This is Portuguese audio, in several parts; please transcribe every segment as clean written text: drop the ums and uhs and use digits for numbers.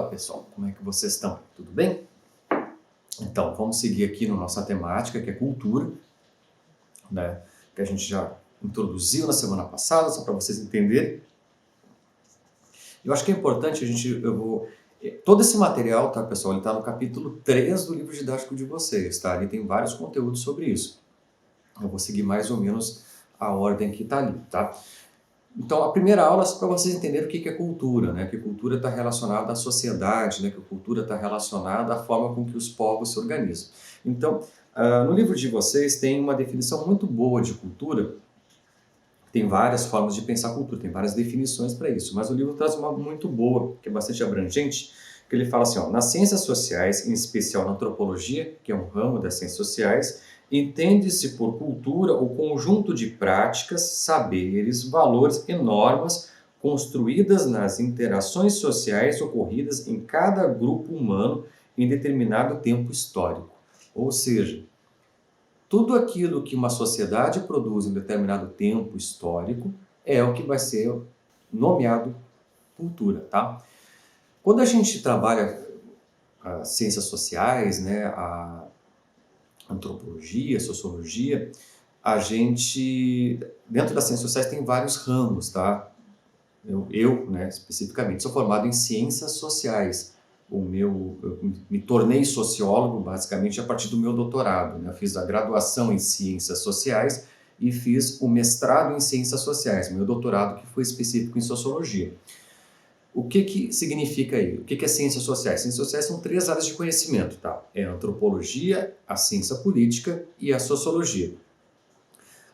Fala pessoal, como é que vocês estão? Tudo bem? Então, vamos seguir aqui na nossa temática, que é cultura, né? Que a gente já introduziu na semana passada, só para vocês entenderem. Eu acho que é importante todo esse material, tá pessoal, ele está no capítulo 3 do livro didático de vocês, tá? Ali tem vários conteúdos sobre isso. Eu vou seguir mais ou menos a ordem que está ali, tá? Então, a primeira aula é só para vocês entenderem o que é cultura, né? Que cultura está relacionada à sociedade, né? Que cultura está relacionada à forma com que os povos se organizam. Então, no livro de vocês tem uma definição muito boa de cultura. Tem várias formas de pensar cultura, tem várias definições para isso, mas o livro traz uma muito boa, que é bastante abrangente, que ele fala assim, ó, nas ciências sociais, em especial na antropologia, que é um ramo das ciências sociais, entende-se por cultura o conjunto de práticas, saberes, valores e normas construídas nas interações sociais ocorridas em cada grupo humano em determinado tempo histórico. Ou seja, tudo aquilo que uma sociedade produz em determinado tempo histórico é o que vai ser nomeado cultura, tá? Quando a gente trabalha as ciências sociais, né, a antropologia, sociologia, a gente, dentro das ciências sociais tem vários ramos, tá? Né, especificamente, sou formado em ciências sociais. Eu me tornei sociólogo, basicamente, a partir do meu doutorado, né? Eu fiz a graduação em ciências sociais e fiz o mestrado em ciências sociais, meu doutorado que foi específico em sociologia. O que significa aí? O que é ciências sociais? Ciências sociais são 3 áreas de conhecimento, tá? É a antropologia, a ciência política e a sociologia.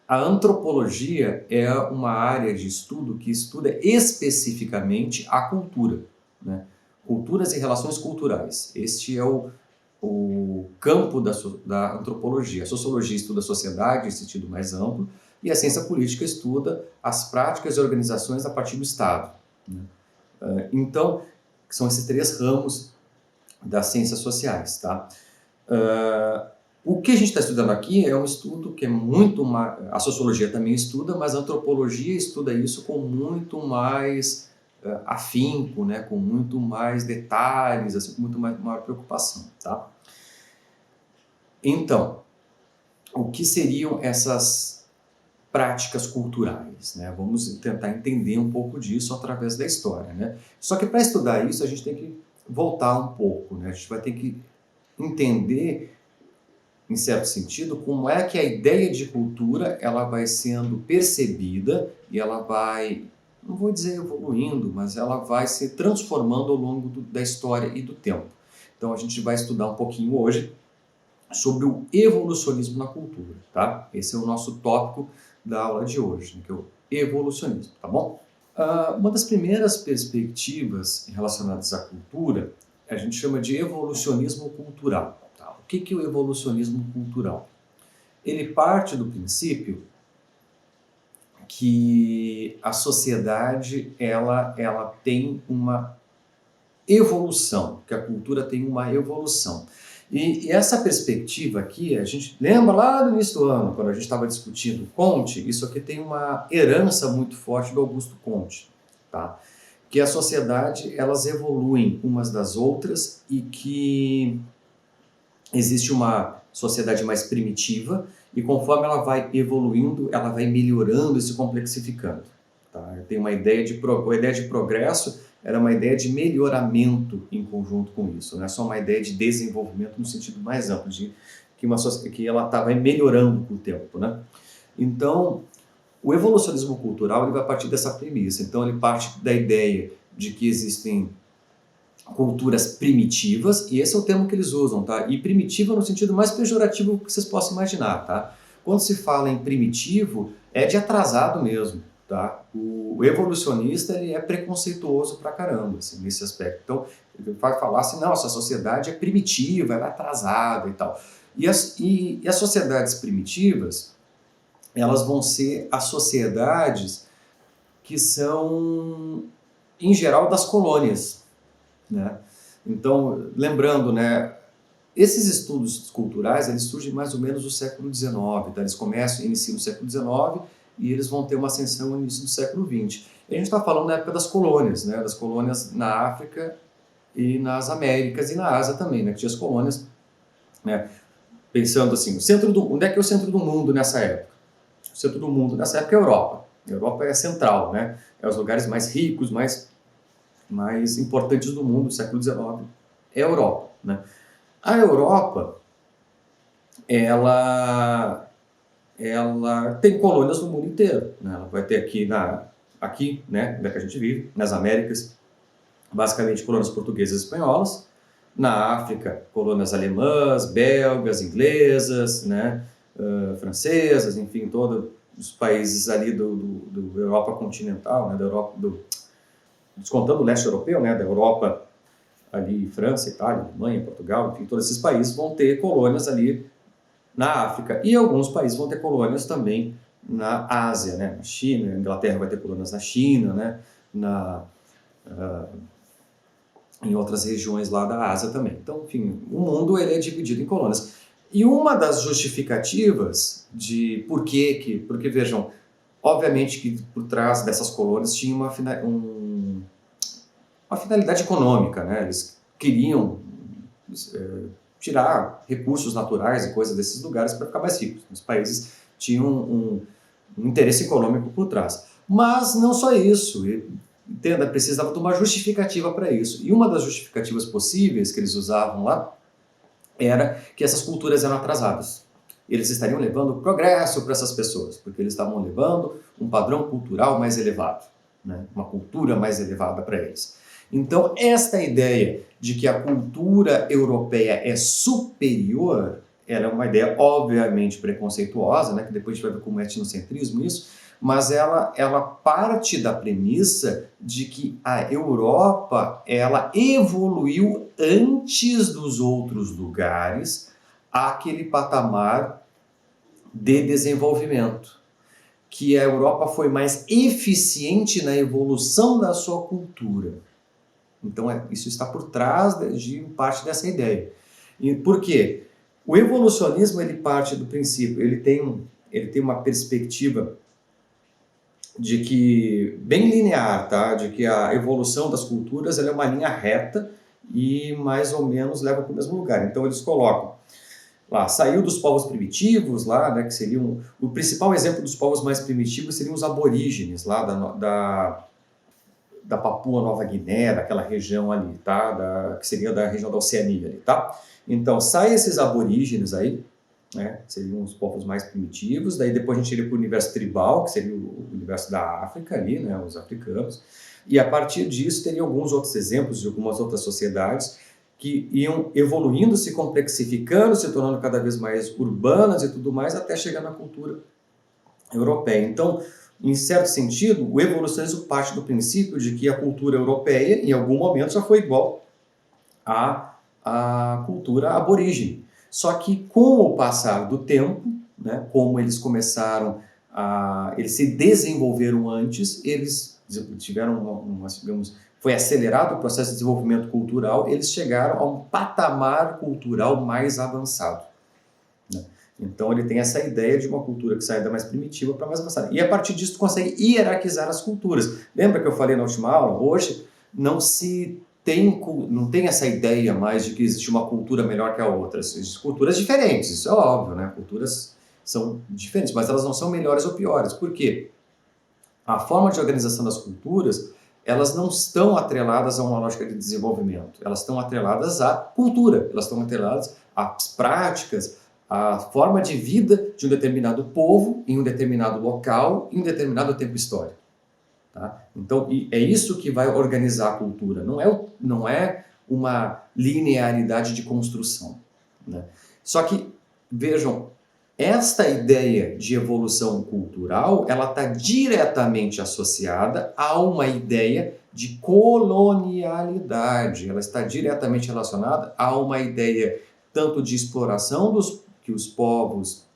A antropologia é uma área de estudo que estuda especificamente a cultura, né? Culturas e relações culturais. Este é o campo da antropologia. A sociologia estuda a sociedade em sentido mais amplo e a ciência política estuda as práticas e organizações a partir do Estado, né? Então, são esses 3 ramos das ciências sociais, tá? O que a gente está estudando aqui é um estudo que é muito mais... A sociologia também estuda, mas a antropologia estuda isso com muito mais afinco, né? Com muito mais detalhes, assim, com muito maior preocupação, tá? Então, o que seriam essas práticas culturais, né? Vamos tentar entender um pouco disso através da história, né? Só que para estudar isso a gente tem que voltar um pouco, né? A gente vai ter que entender, em certo sentido, como é que a ideia de cultura ela vai sendo percebida e ela vai, não vou dizer evoluindo, mas ela vai se transformando ao longo da história e do tempo. Então a gente vai estudar um pouquinho hoje sobre o evolucionismo na cultura, tá? Esse é o nosso tópico da aula de hoje, né, que é o evolucionismo, tá bom? Uma das primeiras perspectivas relacionadas à cultura a gente chama de evolucionismo cultural. Tá? O que é o evolucionismo cultural? Ele parte do princípio que a sociedade ela tem uma evolução, que a cultura tem uma evolução. E essa perspectiva aqui, a gente lembra lá no início do ano, quando a gente estava discutindo Comte, isso aqui tem uma herança muito forte do Augusto Comte, tá? Que a sociedade, elas evoluem umas das outras e que existe uma sociedade mais primitiva e conforme ela vai evoluindo, ela vai melhorando e se complexificando, tá? Tem uma ideia a ideia de progresso era uma ideia de melhoramento em conjunto com isso, não é só uma ideia de desenvolvimento no sentido mais amplo, de que ela estava melhorando com o tempo, né? Então, o evolucionismo cultural ele vai partir dessa premissa. Então, ele parte da ideia de que existem culturas primitivas, e esse é o termo que eles usam, tá? E primitiva no sentido mais pejorativo que vocês possam imaginar, tá? Quando se fala em primitivo, é de atrasado mesmo, tá? O evolucionista ele é preconceituoso pra caramba, assim, nesse aspecto. Então, ele vai falar assim, não, essa sociedade é primitiva, ela é atrasada e tal. E as sociedades primitivas, elas vão ser as sociedades que são, em geral, das colônias, né? Então, lembrando, né, esses estudos culturais eles surgem mais ou menos no século XIX, tá? Eles iniciam no século XIX e eles vão ter uma ascensão no início do século XX. E a gente está falando da época das colônias, né, das colônias na África e nas Américas e na Ásia também, né, que tinha as colônias, né, pensando assim, onde é que é o centro do mundo nessa época? O centro do mundo nessa época é a Europa. A Europa é central, né, é os lugares mais ricos, mais importantes do mundo, do século XIX, é a Europa, né. A Europa, ela tem colônias no mundo inteiro, né? Ela vai ter aqui, né, onde é que a gente vive, nas Américas, basicamente colônias portuguesas e espanholas. Na África, colônias alemãs, belgas, inglesas, né, francesas, enfim, todos os países ali do Europa continental, né, da Europa, descontando o leste europeu, né, da Europa ali, França, Itália, Alemanha, Portugal, enfim, todos esses países vão ter colônias ali na África, e alguns países vão ter colônias também na Ásia, né? Na China, a Inglaterra vai ter colônias na China, né? Em outras regiões lá da Ásia também. Então, enfim, o mundo ele é dividido em colônias. E uma das justificativas de porque vejam, obviamente que por trás dessas colônias tinha uma finalidade econômica, né? Eles queriam tirar recursos naturais e coisas desses lugares para ficar mais ricos. Os países tinham um interesse econômico por trás. Mas não só isso, entenda, precisava de uma justificativa para isso. E uma das justificativas possíveis que eles usavam lá era que essas culturas eram atrasadas. Eles estariam levando progresso para essas pessoas, porque eles estavam levando um padrão cultural mais elevado, né? Uma cultura mais elevada para eles. Então, esta ideia de que a cultura europeia é superior, ela é uma ideia obviamente preconceituosa, né, que depois a gente vai ver como é etnocentrismo isso, mas ela parte da premissa de que a Europa ela evoluiu antes dos outros lugares àquele patamar de desenvolvimento, que a Europa foi mais eficiente na evolução da sua cultura. Então, isso está por trás de parte dessa ideia. E por quê? O evolucionismo ele parte do princípio, ele tem uma perspectiva de que bem linear, tá? De que a evolução das culturas ela é uma linha reta e mais ou menos leva para o mesmo lugar. Então, eles colocam lá, saiu dos povos primitivos, lá, né, que seriam o principal exemplo dos povos mais primitivos seriam os aborígenes lá da Papua Nova Guiné, daquela região ali, tá? Que seria da região da Oceania ali, tá? Então, saem esses aborígenes aí, né? Seriam os povos mais primitivos, daí depois a gente iria para o universo tribal, que seria o universo da África ali, né? Os africanos, e a partir disso teria alguns outros exemplos de algumas outras sociedades que iam evoluindo, se complexificando, se tornando cada vez mais urbanas e tudo mais, até chegar na cultura europeia. Então, em certo sentido, o evolucionismo parte do princípio de que a cultura europeia, em algum momento, já foi igual à cultura aborígene. Só que, com o passar do tempo, né, como eles eles se desenvolveram antes, eles tiveram digamos, foi acelerado o processo de desenvolvimento cultural, eles chegaram a um patamar cultural mais avançado, né? Então ele tem essa ideia de uma cultura que sai da mais primitiva para mais avançada. E a partir disso tu consegue hierarquizar as culturas. Lembra que eu falei na última aula? Hoje não tem essa ideia mais de que existe uma cultura melhor que a outra. Existem culturas diferentes, isso é óbvio, né? Culturas são diferentes, mas elas não são melhores ou piores. Por quê? A forma de organização das culturas, elas não estão atreladas a uma lógica de desenvolvimento. Elas estão atreladas à cultura, elas estão atreladas às práticas, a forma de vida de um determinado povo, em um determinado local, em um determinado tempo histórico. Tá? Então, é isso que vai organizar a cultura, não é uma linearidade de construção, né? Só que, vejam, esta ideia de evolução cultural, ela está diretamente associada a uma ideia de colonialidade, ela está diretamente relacionada a uma ideia tanto de exploração que os povos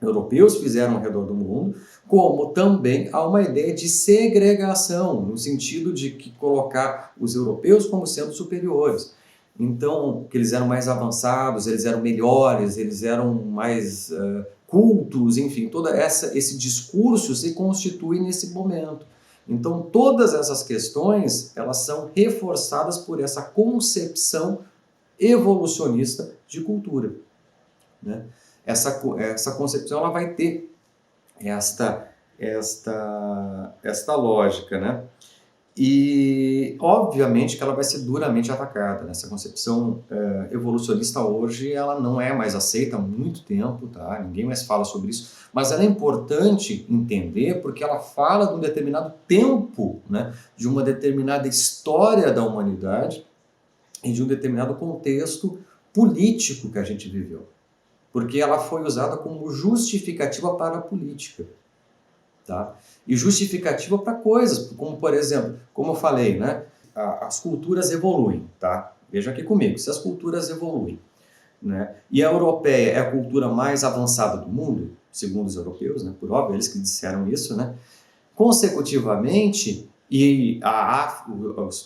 europeus fizeram ao redor do mundo, como também há uma ideia de segregação, no sentido de que colocar os europeus como sendo superiores. Então, que eles eram mais avançados, eles eram melhores, eles eram mais cultos, enfim, todo esse discurso se constitui nesse momento. Então, todas essas questões, elas são reforçadas por essa concepção evolucionista de cultura, né? Essa concepção, ela vai ter esta lógica, né? E, obviamente, que ela vai ser duramente atacada, né? Essa concepção evolucionista hoje, ela não é mais aceita há muito tempo, tá? Ninguém mais fala sobre isso, mas ela é importante entender porque ela fala de um determinado tempo, né? De uma determinada história da humanidade e de um determinado contexto político que a gente viveu. Porque ela foi usada como justificativa para a política. Tá? E justificativa para coisas, como por exemplo, como eu falei, né? As culturas evoluem, tá? Veja aqui comigo, se as culturas evoluem, né? E a europeia é a cultura mais avançada do mundo, segundo os europeus, né? Por óbvio, eles que disseram isso, né? Consecutivamente,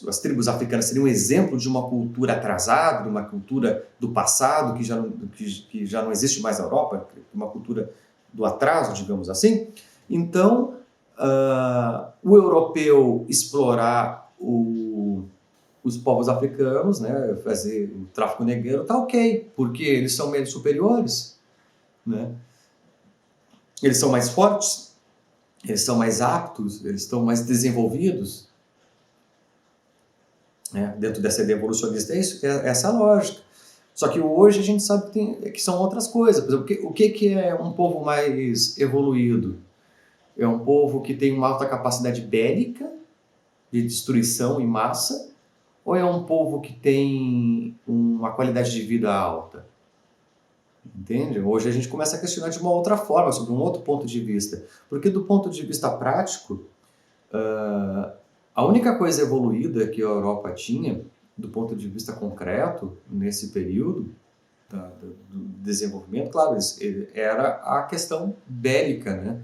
as tribos africanas seriam um exemplo de uma cultura atrasada, de uma cultura do passado que já não existe mais na Europa, uma cultura do atraso, digamos assim. Então, o europeu explorar os povos africanos, né, fazer o tráfico negreiro, tá ok, porque eles são meio superiores, né? Eles são mais fortes, eles são mais aptos, eles estão mais desenvolvidos, né? Dentro dessa ideia evolucionista, é isso, é essa a lógica. Só que hoje a gente sabe que são outras coisas. Por exemplo, o que é um povo mais evoluído? É um povo que tem uma alta capacidade bélica, de destruição em massa, ou é um povo que tem uma qualidade de vida alta? Entende? Hoje a gente começa a questionar de uma outra forma, sobre um outro ponto de vista. Porque do ponto de vista prático, a única coisa evoluída que a Europa tinha, do ponto de vista concreto, nesse período do desenvolvimento, claro, era a questão bélica, né?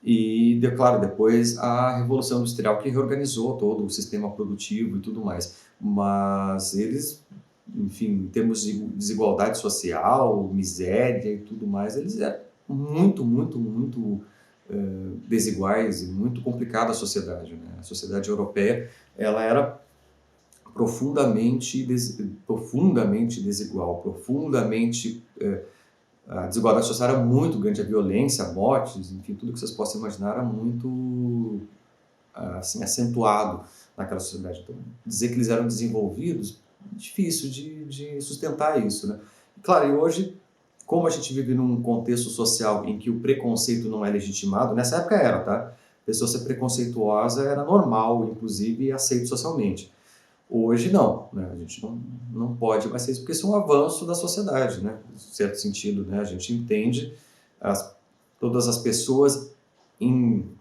E, claro, depois a Revolução Industrial que reorganizou todo o sistema produtivo e tudo mais. Mas eles, enfim, em termos de desigualdade social, miséria e tudo mais, eles eram muito desiguais e muito complicada a sociedade, né? A sociedade europeia, ela era profundamente desigual, a desigualdade social era muito grande, a violência, a mortes, enfim, tudo que vocês possam imaginar era muito assim, acentuado naquela sociedade. Então, dizer que eles eram desenvolvidos, difícil de sustentar isso, né? Claro, e hoje, como a gente vive num contexto social em que o preconceito não é legitimado, nessa época era, tá? A pessoa ser preconceituosa era normal, inclusive, e aceito socialmente. Hoje não, né? A gente não pode mais ser isso, porque isso é um avanço da sociedade, né? Em certo sentido, né? A gente entende todas as pessoas,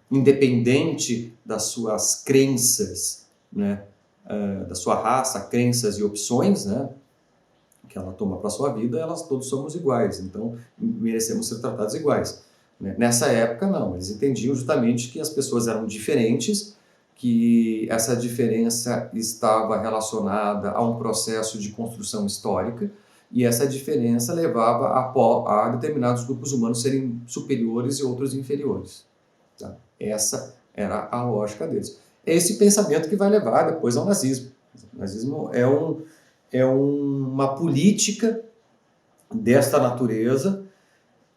independente das suas crenças, né? Da sua raça, crenças e opções, né? Que ela toma para a sua vida, todos somos iguais, então merecemos ser tratados iguais, né? Nessa época, não, eles entendiam justamente que as pessoas eram diferentes, que essa diferença estava relacionada a um processo de construção histórica e essa diferença levava a determinados grupos humanos serem superiores e outros inferiores. Tá? Essa era a lógica deles. É esse pensamento que vai levar depois ao nazismo. O nazismo é uma política desta natureza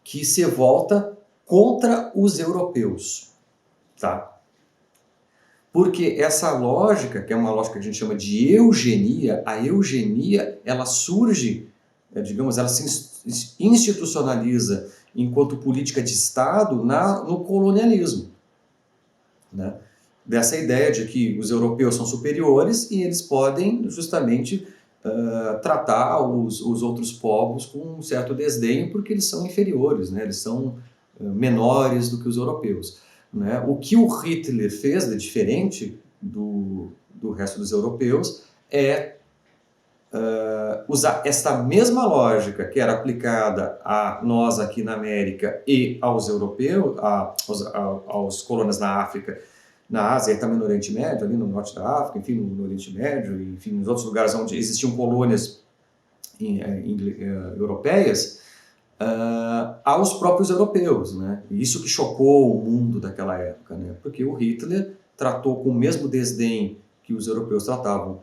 que se volta contra os europeus. Tá? Porque essa lógica, que é uma lógica que a gente chama de eugenia, a eugenia, ela surge, digamos, ela se institucionaliza enquanto política de Estado no colonialismo, né? Dessa ideia de que os europeus são superiores e eles podem justamente tratar os outros povos com um certo desdém porque eles são inferiores, né? Eles são menores do que os europeus. Né? O que o Hitler fez de diferente do resto dos europeus é usar esta mesma lógica que era aplicada a nós aqui na América e aos europeus, aos colonos na África, na Ásia e também no Oriente Médio, ali no norte da África, enfim, no Oriente Médio, enfim, nos outros lugares onde existiam colônias europeias, aos próprios europeus, né? Isso que chocou o mundo daquela época, né? Porque o Hitler tratou com o mesmo desdém que os europeus tratavam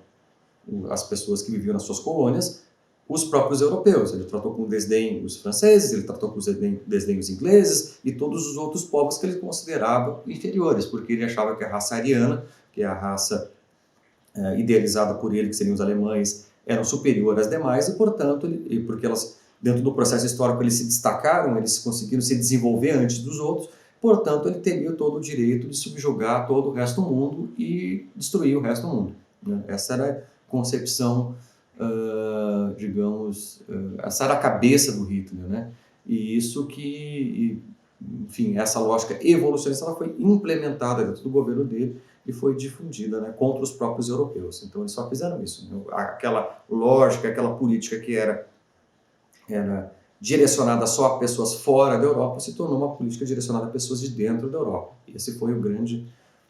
as pessoas que viviam nas suas colônias, os próprios europeus. Ele tratou com desdém os franceses, ele tratou com desdém os ingleses e todos os outros povos que ele considerava inferiores, porque ele achava que a raça ariana, que é a raça idealizada por ele, que seriam os alemães, eram superior às demais e, portanto, porque elas, dentro do processo histórico, eles se destacaram, eles conseguiram se desenvolver antes dos outros, portanto, ele teria todo o direito de subjugar todo o resto do mundo e destruir o resto do mundo, né? Essa era a concepção, essa era a cabeça do Hitler, né? E isso que, enfim, essa lógica evolucionista ela foi implementada dentro do governo dele e foi difundida, né, contra os próprios europeus. Então eles só fizeram isso, né? Aquela lógica, aquela política que era direcionada só a pessoas fora da Europa se tornou uma política direcionada a pessoas de dentro da Europa. Esse foi o grande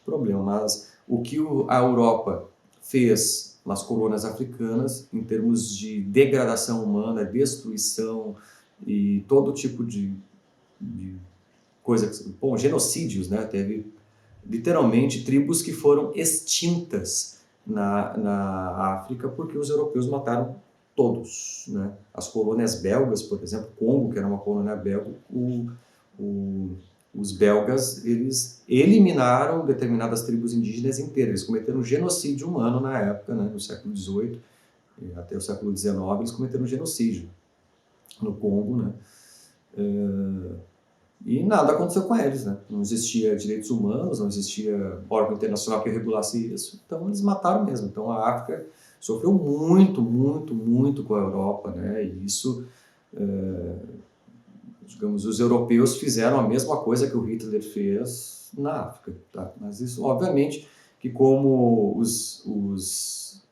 problema. Mas o que a Europa fez nas colônias africanas, em termos de degradação humana, destruição e todo tipo de coisa, bom, genocídios, né? Teve literalmente tribos que foram extintas na África porque os europeus mataram todos, né? As colônias belgas, por exemplo, Congo, que era uma colônia belga, os belgas, eles eliminaram determinadas tribos indígenas inteiras, eles cometeram genocídio humano na época, né? No século XVIII até o século XIX, eles cometeram genocídio no Congo, né? E nada aconteceu com eles, né? Não existia direitos humanos, não existia órgão internacional que regulasse isso, então eles mataram mesmo. Então a África sofreu muito, muito, muito com a Europa, né? E isso, digamos, os europeus fizeram a mesma coisa que o Hitler fez na África, tá? Mas isso, obviamente, que como os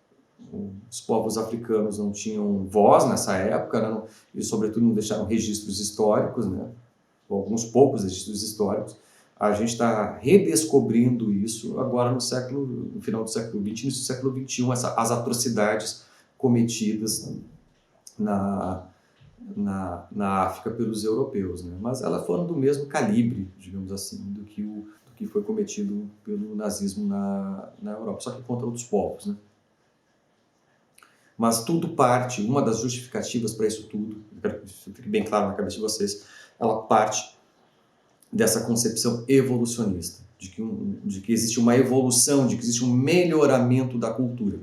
povos africanos não tinham voz nessa época, né? E sobretudo não deixaram registros históricos, né? Alguns poucos registros históricos, a gente está redescobrindo isso agora no final do século XX, início do século XXI, as atrocidades cometidas na África pelos europeus, né? Mas elas foram do mesmo calibre, digamos assim, do que foi cometido pelo nazismo na Europa, só que contra outros povos, né? Mas tudo parte, uma das justificativas para isso tudo, quero que isso fique bem claro na cabeça de vocês, ela parte dessa concepção evolucionista, de que existe uma evolução, de que existe um melhoramento da cultura.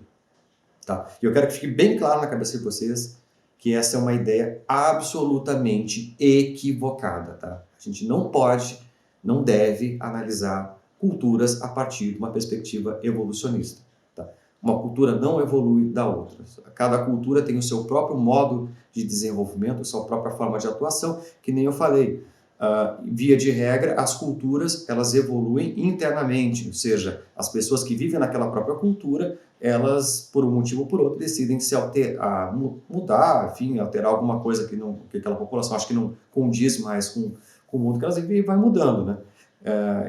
Tá? E eu quero que fique bem claro na cabeça de vocês que essa é uma ideia absolutamente equivocada. Tá? A gente não pode, não deve analisar culturas a partir de uma perspectiva evolucionista. Tá? Uma cultura não evolui da outra. Cada cultura tem o seu próprio modo de desenvolvimento, a sua própria forma de atuação, que nem eu falei. Via de regra, as culturas elas evoluem internamente, ou seja, as pessoas que vivem naquela própria cultura, elas, por um motivo ou por outro, decidem se mudar, enfim, alterar alguma coisa que aquela população acha que não condiz mais com o mundo que elas vivem e vai mudando, né?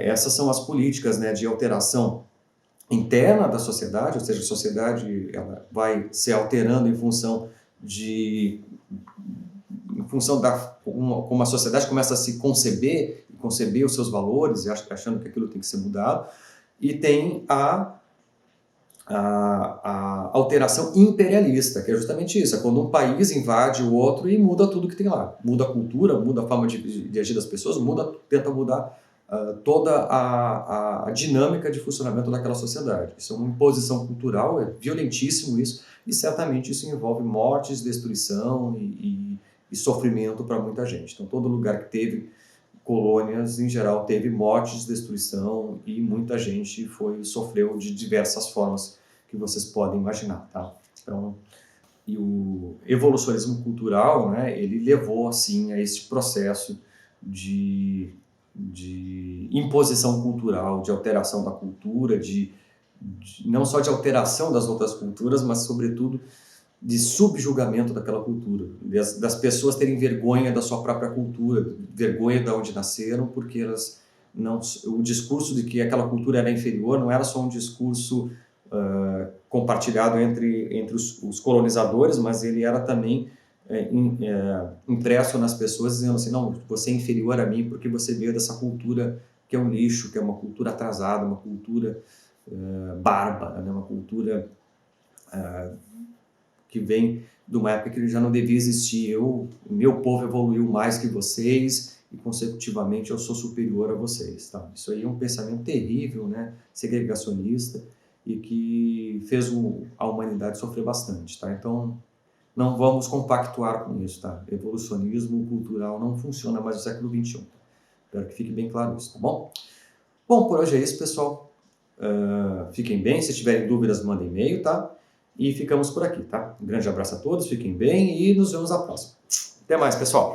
Essas são as políticas, né, de alteração interna da sociedade, ou seja, a sociedade ela vai se alterando em função como a sociedade começa a se conceber os seus valores, achando que aquilo tem que ser mudado, e tem a alteração imperialista, que é justamente isso, é quando um país invade o outro e muda tudo que tem lá, muda a cultura, muda a forma de agir das pessoas, tenta mudar toda a dinâmica de funcionamento daquela sociedade. Isso é uma imposição cultural, é violentíssimo isso, e certamente isso envolve mortes, destruição e sofrimento para muita gente. Então, todo lugar que teve colônias, em geral, teve mortes, destruição e muita gente sofreu de diversas formas que vocês podem imaginar, tá? Então, e o evolucionismo cultural, né, ele levou, assim, a esse processo de imposição cultural, de alteração da cultura, não só de alteração das outras culturas, mas, sobretudo, de subjugamento daquela cultura, das pessoas terem vergonha da sua própria cultura, vergonha de onde nasceram, porque o discurso de que aquela cultura era inferior não era só um discurso compartilhado entre os colonizadores, mas ele era também impresso nas pessoas, dizendo assim, não, você é inferior a mim porque você veio dessa cultura que é um lixo, que é uma cultura atrasada, uma cultura bárbara, né? Uma cultura que vem de uma época que já não devia existir. O meu povo evoluiu mais que vocês e, consecutivamente, eu sou superior a vocês. Tá? Isso aí é um pensamento terrível, né? Segregacionista, e que fez a humanidade sofrer bastante. Tá? Então, não vamos compactuar com isso. Tá? Evolucionismo cultural não funciona mais no século XXI. Espero que fique bem claro isso, tá bom? Bom, por hoje é isso, pessoal. Fiquem bem. Se tiverem dúvidas, mandem e-mail, tá? E ficamos por aqui, tá? Um grande abraço a todos, fiquem bem e nos vemos na próxima. Até mais, pessoal!